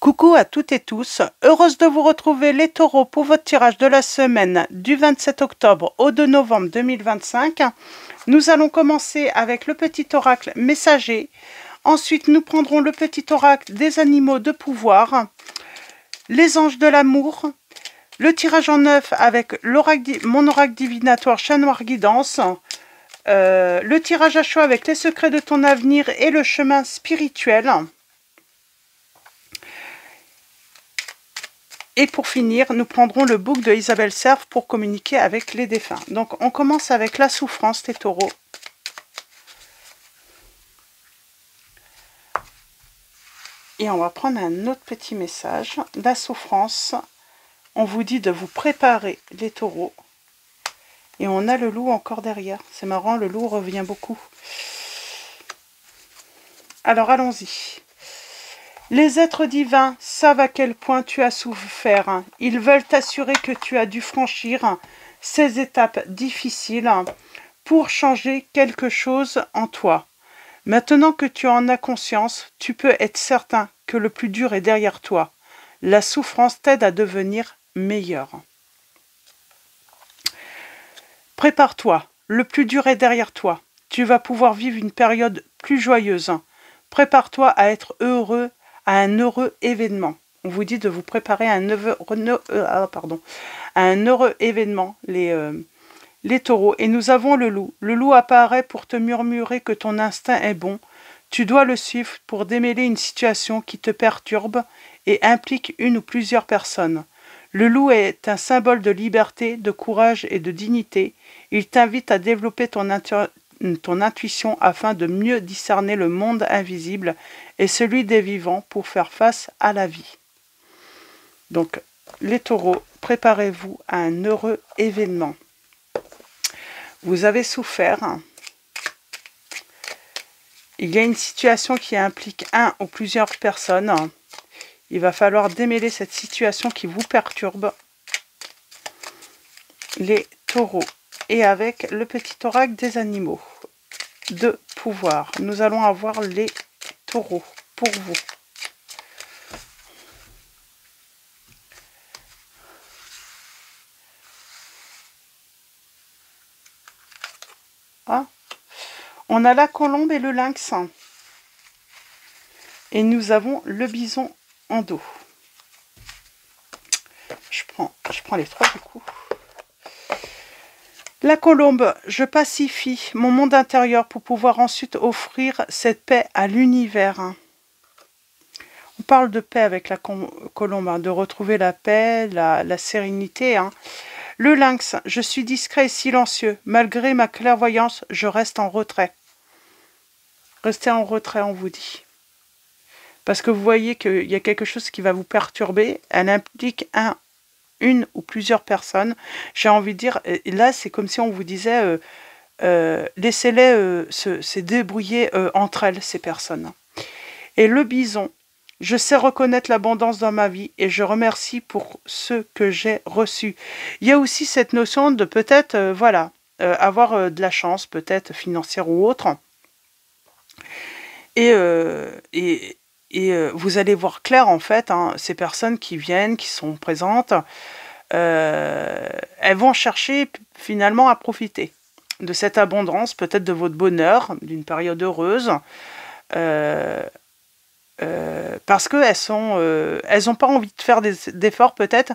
Coucou à toutes et tous, heureuse de vous retrouver les taureaux pour votre tirage de la semaine du 27 octobre au 2 novembre 2025. Nous allons commencer avec le petit oracle messager. Ensuite, nous prendrons le petit oracle des animaux de pouvoir, les anges de l'amour, le tirage en neuf avec mon oracle divinatoire chat noir guidance, le tirage à chaud avec les secrets de ton avenir et le chemin spirituel. Et pour finir, nous prendrons le book de Isabelle Serve pour communiquer avec les défunts. Donc, on commence avec la souffrance des taureaux. Et on va prendre un autre petit message. La souffrance, on vous dit de vous préparer, les taureaux. Et on a le loup encore derrière. C'est marrant, le loup revient beaucoup. Alors, allons-y. Les êtres divins savent à quel point tu as souffert. Ils veulent t'assurer que tu as dû franchir ces étapes difficiles pour changer quelque chose en toi. Maintenant que tu en as conscience, tu peux être certain que le plus dur est derrière toi. La souffrance t'aide à devenir meilleur. Prépare-toi, le plus dur est derrière toi. Tu vas pouvoir vivre une période plus joyeuse. Prépare-toi à être heureux, à un heureux événement. On vous dit de vous préparer à un heureux événement, les taureaux. Et nous avons le loup. Le loup apparaît pour te murmurer que ton instinct est bon. Tu dois le suivre pour démêler une situation qui te perturbe et implique une ou plusieurs personnes. Le loup est un symbole de liberté, de courage et de dignité. Il t'invite à développer ton intuition afin de mieux discerner le monde invisible et celui des vivants pour faire face à la vie. Donc, les taureaux, préparez-vous à un heureux événement. Vous avez souffert. Il y a une situation qui implique un ou plusieurs personnes. Il va falloir démêler cette situation qui vous perturbe, les taureaux. Et avec le petit oracle des animaux de pouvoir, nous allons avoir les taureaux pour vous. Ah, on a la colombe et le lynx. Et nous avons le bison en dos. Je prends les trois du coup. La colombe, je pacifie mon monde intérieur pour pouvoir ensuite offrir cette paix à l'univers. On parle de paix avec la colombe, de retrouver la paix, la sérénité. Le lynx, je suis discret et silencieux. Malgré ma clairvoyance, je reste en retrait. Restez en retrait, on vous dit. Parce que vous voyez qu'il y a quelque chose qui va vous perturber. Elle implique une ou plusieurs personnes. J'ai envie de dire, là, c'est comme si on vous disait, laissez-les se débrouiller entre elles, ces personnes. Et le bison, je sais reconnaître l'abondance dans ma vie et je remercie pour ce que j'ai reçu. Il y a aussi cette notion de peut-être, avoir de la chance, peut-être financière ou autre. Et vous allez voir clair, en fait, ces personnes qui viennent, qui sont présentes, elles vont chercher finalement à profiter de cette abondance, peut-être de votre bonheur, d'une période heureuse, parce qu'elles n'ont pas envie de faire d'efforts peut-être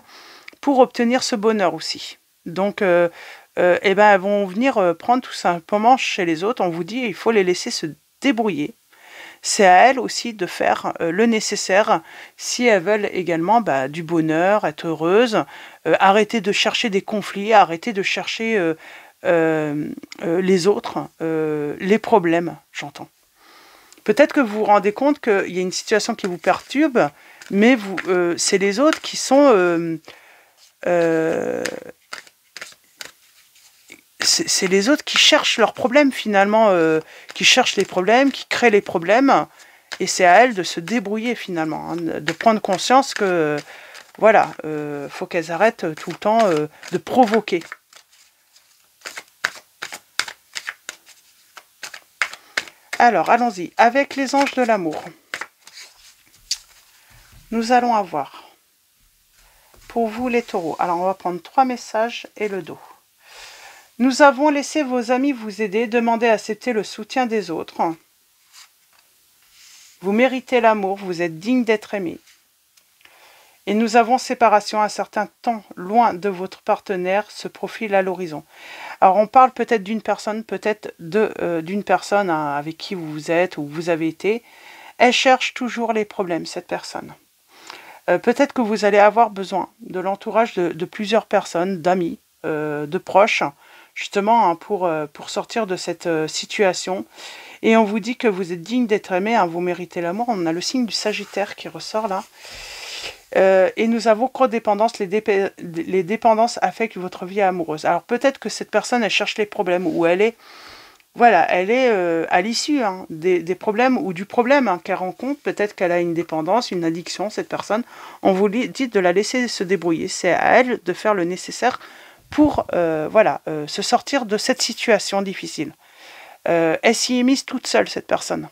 pour obtenir ce bonheur aussi. Donc, elles vont venir prendre tout simplement chez les autres. On vous dit, il faut les laisser se débrouiller. C'est à elles aussi de faire le nécessaire si elles veulent également du bonheur, être heureuses, arrêter de chercher des conflits, arrêter de chercher les autres, les problèmes, j'entends. Peut-être que vous vous rendez compte qu'il y a une situation qui vous perturbe, mais c'est les autres qui sont... c'est les autres qui cherchent leurs problèmes finalement, qui cherchent les problèmes, qui créent les problèmes, et c'est à elles de se débrouiller finalement, de prendre conscience que, voilà, faut qu'elles arrêtent tout le temps de provoquer. Alors, allons-y, avec les anges de l'amour. Nous allons avoir, pour vous les taureaux, alors on va prendre 3 messages et le dos. Nous avons laissé vos amis vous aider, demandez à accepter le soutien des autres. Vous méritez l'amour, vous êtes digne d'être aimé. Et nous avons séparation, un certain temps loin de votre partenaire se profile à l'horizon. Alors on parle peut-être d'une personne, peut-être d'une personne avec qui vous êtes ou vous avez été. Elle cherche toujours les problèmes, cette personne. Peut-être que vous allez avoir besoin de l'entourage de plusieurs personnes, d'amis, de proches, justement pour sortir de cette situation. Et on vous dit que vous êtes digne d'être aimé, hein, vous méritez l'amour. On a le signe du Sagittaire qui ressort là. Et nous avons codépendance, les dépendances affectent votre vie amoureuse. Alors peut-être que cette personne, elle cherche les problèmes, ou elle est, voilà, elle est à l'issue des problèmes, ou du problème qu'elle rencontre. Peut-être qu'elle a une dépendance, une addiction, cette personne. On vous dit de la laisser se débrouiller. C'est à elle de faire le nécessaire pour se sortir de cette situation difficile. Elle s'y est mise toute seule, cette personne.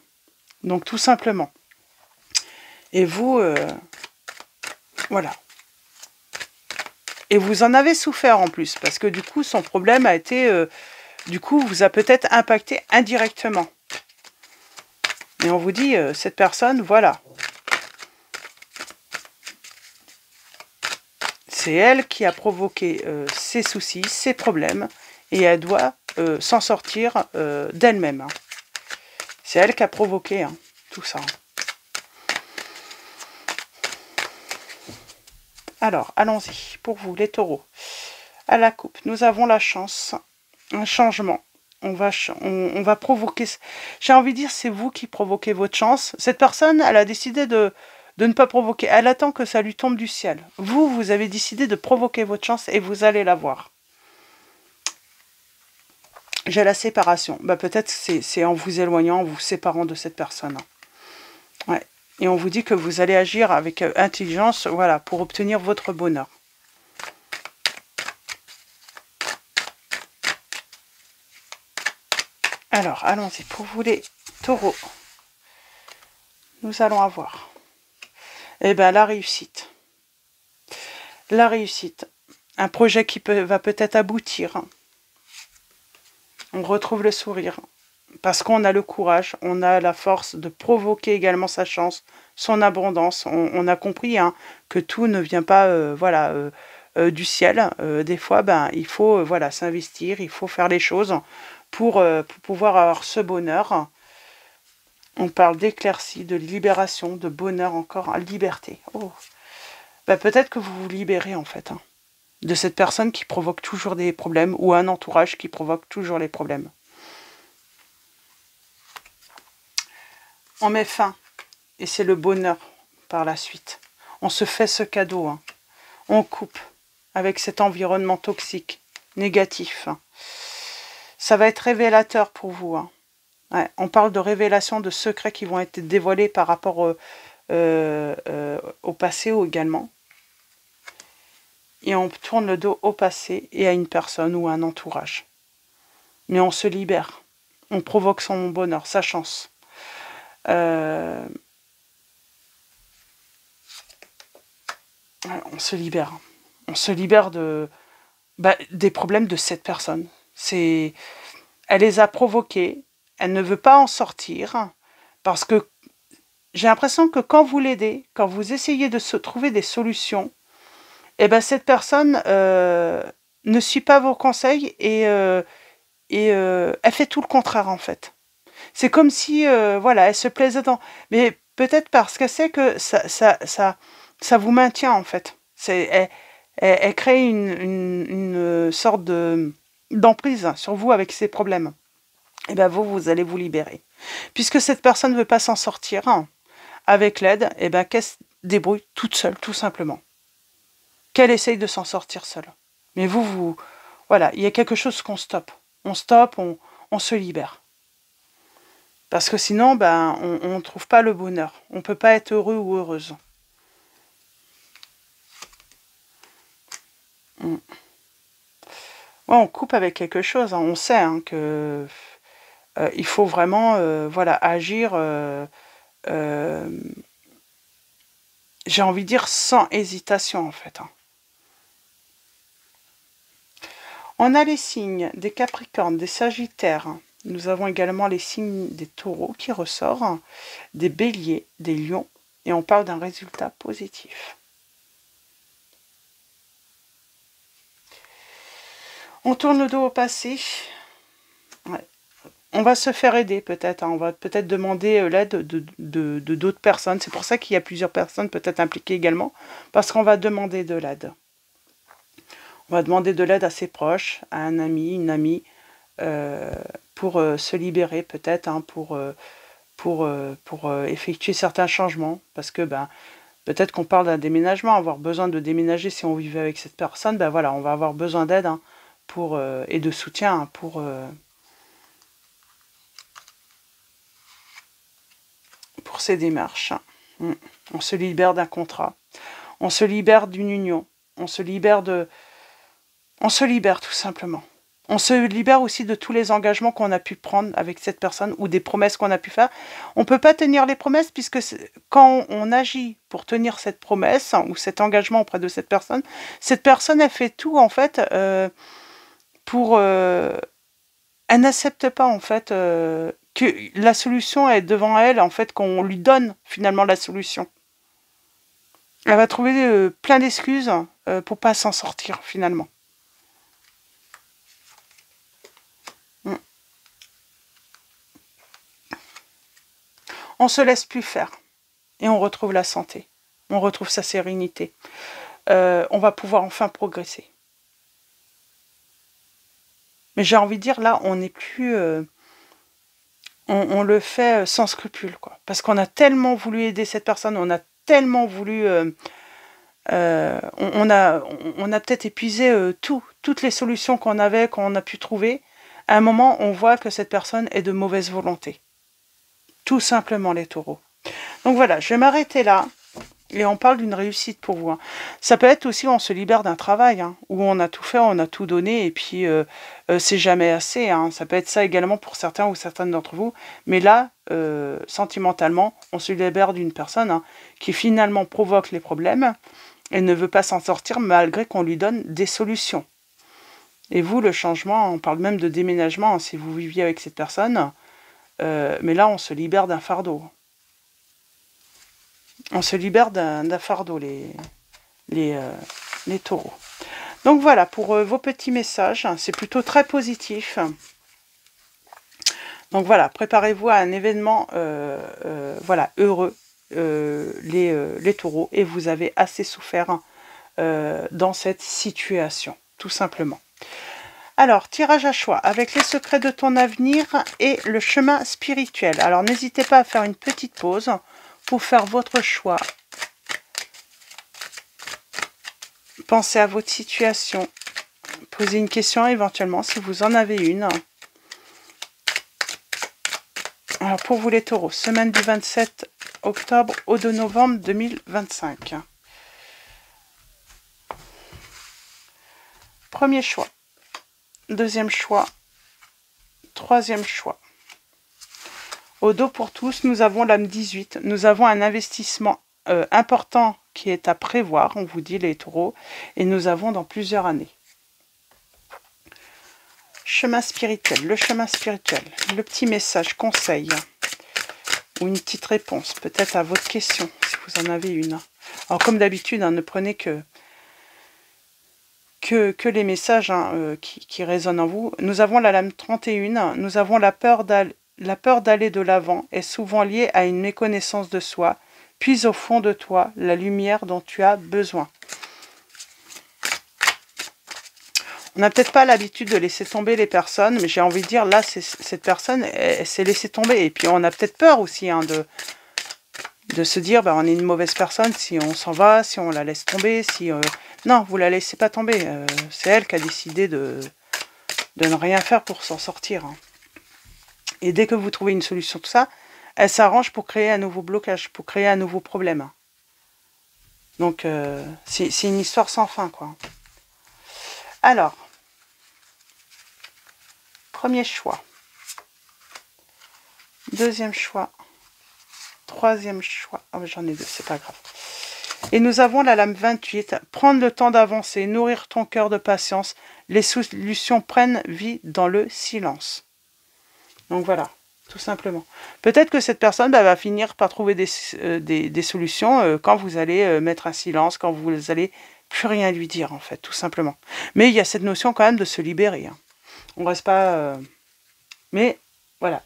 Donc tout simplement. Et vous... voilà. Et vous en avez souffert en plus, parce que du coup, son problème a été... du coup, vous a peut-être impacté indirectement. Et on vous dit, cette personne, voilà. C'est elle qui a provoqué ses soucis, ses problèmes, et elle doit s'en sortir d'elle-même. Hein. C'est elle qui a provoqué tout ça. Alors, allons-y, pour vous, les taureaux. À la coupe, nous avons la chance, un changement. On va provoquer... J'ai envie de dire, c'est vous qui provoquez votre chance. Cette personne, elle a décidé de ne pas provoquer. Elle attend que ça lui tombe du ciel. Vous avez décidé de provoquer votre chance et vous allez la voir. J'ai la séparation. Bah, peut-être c'est en vous éloignant, en vous séparant de cette personne. Ouais. Et on vous dit que vous allez agir avec intelligence, voilà, pour obtenir votre bonheur. Alors, allons-y. Pour vous les taureaux, nous allons avoir, la réussite. La réussite. Un projet qui va peut-être aboutir. On retrouve le sourire. Parce qu'on a le courage, on a la force de provoquer également sa chance, son abondance. On a compris que tout ne vient pas du ciel. Des fois, il faut s'investir, il faut faire les choses pour pouvoir avoir ce bonheur. On parle d'éclaircie, de libération, de bonheur encore, liberté. Oh. Peut-être que vous vous libérez en fait de cette personne qui provoque toujours des problèmes ou un entourage qui provoque toujours les problèmes. On met fin, et c'est le bonheur par la suite. On se fait ce cadeau, on coupe avec cet environnement toxique, négatif. Ça va être révélateur pour vous. Ouais, on parle de révélations, de secrets qui vont être dévoilés par rapport au passé également. Et on tourne le dos au passé et à une personne ou à un entourage. Mais on se libère. On provoque son bonheur, sa chance. On se libère. On se libère des problèmes de cette personne. Elle les a provoqués. Elle ne veut pas en sortir. Parce que j'ai l'impression que quand vous l'aidez, quand vous essayez de trouver des solutions, cette personne ne suit pas vos conseils et elle fait tout le contraire en fait. C'est comme si, elle se plaisait dans... Mais peut-être parce qu'elle sait que ça vous maintient, en fait. Elle crée une sorte d'emprise sur vous avec ses problèmes. Et vous allez vous libérer. Puisque cette personne ne veut pas s'en sortir avec l'aide, qu'elle se débrouille toute seule, tout simplement. Qu'elle essaye de s'en sortir seule. Mais voilà, il y a quelque chose qu'on stoppe. On stoppe, on se libère. Parce que sinon, on ne trouve pas le bonheur. On ne peut pas être heureux ou heureuse. Ouais, on coupe avec quelque chose. On sait que il faut vraiment agir j'ai envie de dire sans hésitation en fait. On a les signes des Capricornes, des Sagittaires. Nous avons également les signes des Taureaux qui ressortent, des Béliers, des Lions, et on parle d'un résultat positif. On tourne le dos au passé. Ouais. On va se faire aider peut-être, on va peut-être demander l'aide de d'autres personnes. C'est pour ça qu'il y a plusieurs personnes peut-être impliquées également, parce qu'on va demander de l'aide. On va demander de l'aide à ses proches, à un ami, une amie, pour se libérer peut-être, hein, pour effectuer certains changements. Parce que peut-être qu'on parle d'un déménagement, avoir besoin de déménager si on vivait avec cette personne, voilà, on va avoir besoin d'aide hein, et de soutien hein, pour ces démarches. On se libère d'un contrat, on se libère d'une union, on se libère tout simplement. On se libère aussi de tous les engagements qu'on a pu prendre avec cette personne ou des promesses qu'on a pu faire. On ne peut pas tenir les promesses puisque quand on agit pour tenir cette promesse ou cet engagement auprès de cette personne, elle fait tout en fait pour... elle n'accepte pas en fait que la solution est devant elle, en fait qu'on lui donne finalement la solution. Elle va trouver plein d'excuses pour pas s'en sortir finalement. On se laisse plus faire et on retrouve la santé, on retrouve sa sérénité. On va pouvoir enfin progresser. Mais j'ai envie de dire, là, on n'est plus... on le fait sans scrupule, quoi. Parce qu'on a tellement voulu aider cette personne, on a tellement voulu... on a peut-être épuisé toutes les solutions qu'on a pu trouver. À un moment, on voit que cette personne est de mauvaise volonté. Tout simplement, les taureaux. Donc voilà, je vais m'arrêter là. Et on parle d'une réussite pour vous. Hein. Ça peut être aussi, on se libère d'un travail, hein, où on a tout fait, on a tout donné, et puis c'est jamais assez. Hein. Ça peut être ça également pour certains ou certaines d'entre vous. Mais là, sentimentalement, on se libère d'une personne hein, qui finalement provoque les problèmes et ne veut pas s'en sortir malgré qu'on lui donne des solutions. Et vous, le changement, on parle même de déménagement, hein, si vous viviez avec cette personne, mais là, on se libère d'un fardeau. On se libère d'un fardeau, les taureaux. Donc voilà, pour vos petits messages, c'est plutôt très positif. Donc voilà, préparez-vous à un événement voilà, heureux, les taureaux, et vous avez assez souffert dans cette situation, tout simplement. Alors, tirage à choix, avec les secrets de ton avenir et le chemin spirituel. Alors, n'hésitez pas à faire une petite pause pour faire votre choix. Pensez à votre situation. Posez une question éventuellement si vous en avez une. Alors pour vous les taureaux, semaine du 27 octobre au 2 novembre 2025. Premier choix. Deuxième choix. Troisième choix. Au dos pour tous, nous avons l'âme 18. Nous avons un investissement important qui est à prévoir, on vous dit les taureaux, et nous avons dans plusieurs années. Chemin spirituel, le chemin spirituel, le petit message, conseil, ou une petite réponse, peut-être à votre question, si vous en avez une. Alors comme d'habitude, hein, ne prenez que les messages hein, qui résonnent en vous. Nous avons la lame 31, nous avons la peur d'aller de l'avant est souvent liée à une méconnaissance de soi, puis au fond de toi, la lumière dont tu as besoin. On n'a peut-être pas l'habitude de laisser tomber les personnes, mais j'ai envie de dire, là, cette personne, elle s'est laissée tomber. Et puis on a peut-être peur aussi hein, de se dire, on est une mauvaise personne si on s'en va, si on la laisse tomber, si... Non, vous la laissez pas tomber. C'est elle qui a décidé de ne rien faire pour s'en sortir. Hein. Et dès que vous trouvez une solution de ça, elle s'arrange pour créer un nouveau blocage, pour créer un nouveau problème. Hein. Donc, c'est une histoire sans fin, quoi. Alors, premier choix. Deuxième choix. Troisième choix. Ah, j'en ai deux, c'est pas grave. Et nous avons la lame 28. Prendre le temps d'avancer, nourrir ton cœur de patience. Les solutions prennent vie dans le silence. Donc voilà, tout simplement. Peut-être que cette personne va finir par trouver des solutions quand vous allez mettre un silence, quand vous allez plus rien lui dire, en fait, tout simplement. Mais il y a cette notion quand même de se libérer. Hein. On ne reste pas... Mais voilà.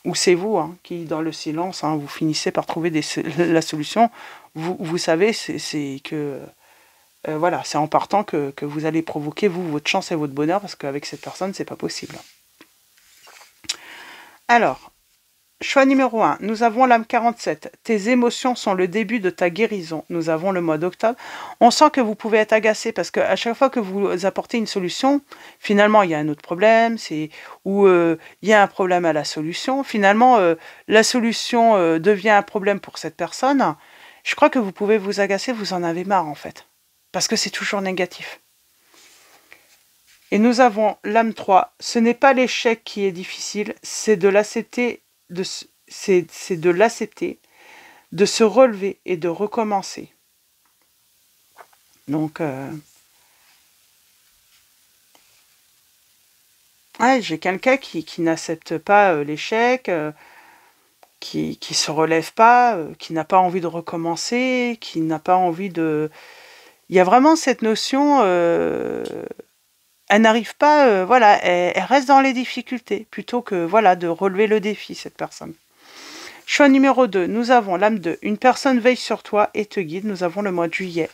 Ou c'est vous qui, dans le silence, vous finissez par trouver la solution. Vous savez, c'est que... voilà, c'est en partant que vous allez provoquer, vous, votre chance et votre bonheur, parce qu'avec cette personne, c'est pas possible. Alors, choix numéro 1, nous avons l'âme 47. Tes émotions sont le début de ta guérison. Nous avons le mois d'octobre. On sent que vous pouvez être agacé parce qu'à chaque fois que vous apportez une solution, finalement, il y a un autre problème, ou il y a un problème à la solution. Finalement, la solution devient un problème pour cette personne. Je crois que vous pouvez vous agacer, vous en avez marre en fait. Parce que c'est toujours négatif. Et nous avons l'âme 3. Ce n'est pas l'échec qui est difficile, c'est de l'accepter, c'est de l'accepter, de se relever et de recommencer. Donc, ouais, j'ai quelqu'un qui n'accepte pas l'échec, qui se relève pas, qui n'a pas envie de recommencer, qui n'a pas envie de... Il y a vraiment cette notion... elle n'arrive pas, voilà, elle reste dans les difficultés, plutôt que, voilà, de relever le défi, cette personne. Choix numéro 2, nous avons l'âme 2. Une personne veille sur toi et te guide. Nous avons le mois de juillet.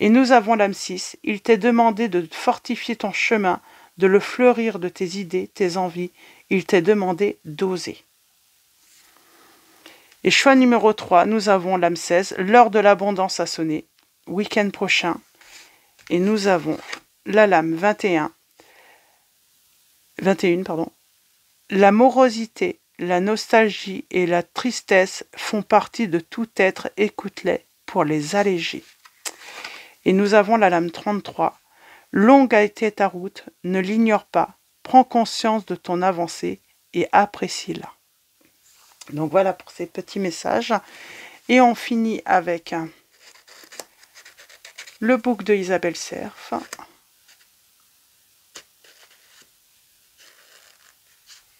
Et nous avons l'âme 6. Il t'est demandé de fortifier ton chemin, de le fleurir de tes idées, tes envies. Il t'est demandé d'oser. Et choix numéro 3, nous avons l'âme 16. L'heure de l'abondance a sonné. Week-end prochain. Et nous avons la lame 21, pardon. La morosité, la nostalgie et la tristesse font partie de tout être, écoute-les pour les alléger. Et nous avons la lame 33. Longue a été ta route, ne l'ignore pas, prends conscience de ton avancée et apprécie-la. Donc voilà pour ces petits messages. Et on finit avec le book de Isabelle Cerf.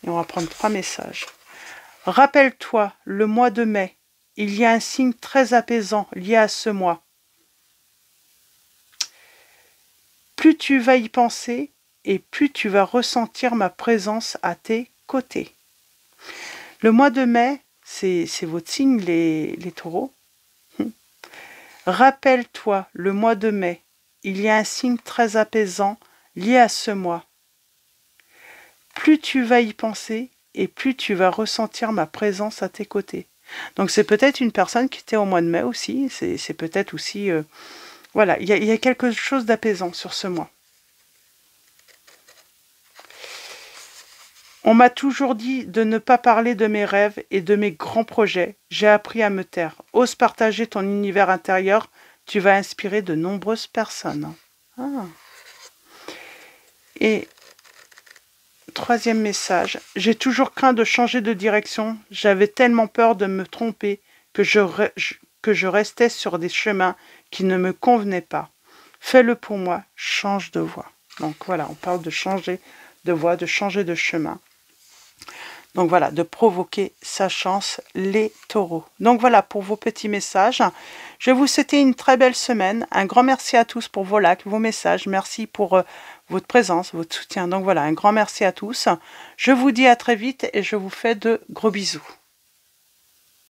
Et on va prendre 3 messages. Rappelle-toi, le mois de mai, il y a un signe très apaisant lié à ce mois. Plus tu vas y penser et plus tu vas ressentir ma présence à tes côtés. Le mois de mai, c'est votre signe, les taureaux. Rappelle-toi, le mois de mai, il y a un signe très apaisant lié à ce mois. Plus tu vas y penser et plus tu vas ressentir ma présence à tes côtés. Donc c'est peut-être une personne qui était au mois de mai aussi, c'est peut-être aussi... voilà, il y a quelque chose d'apaisant sur ce mois. On m'a toujours dit de ne pas parler de mes rêves et de mes grands projets. J'ai appris à me taire. Ose partager ton univers intérieur, tu vas inspirer de nombreuses personnes. Ah. Et... 3e message. J'ai toujours craint de changer de direction. J'avais tellement peur de me tromper que je restais sur des chemins qui ne me convenaient pas. Fais-le pour moi. Change de voie. Donc voilà, on parle de changer de voie, de changer de chemin. Donc voilà, de provoquer sa chance, les taureaux. Donc voilà pour vos petits messages. Je vais vous souhaiter une très belle semaine. Un grand merci à tous pour vos likes, vos messages. Merci pour votre présence, votre soutien. Donc voilà, un grand merci à tous. Je vous dis à très vite et je vous fais de gros bisous.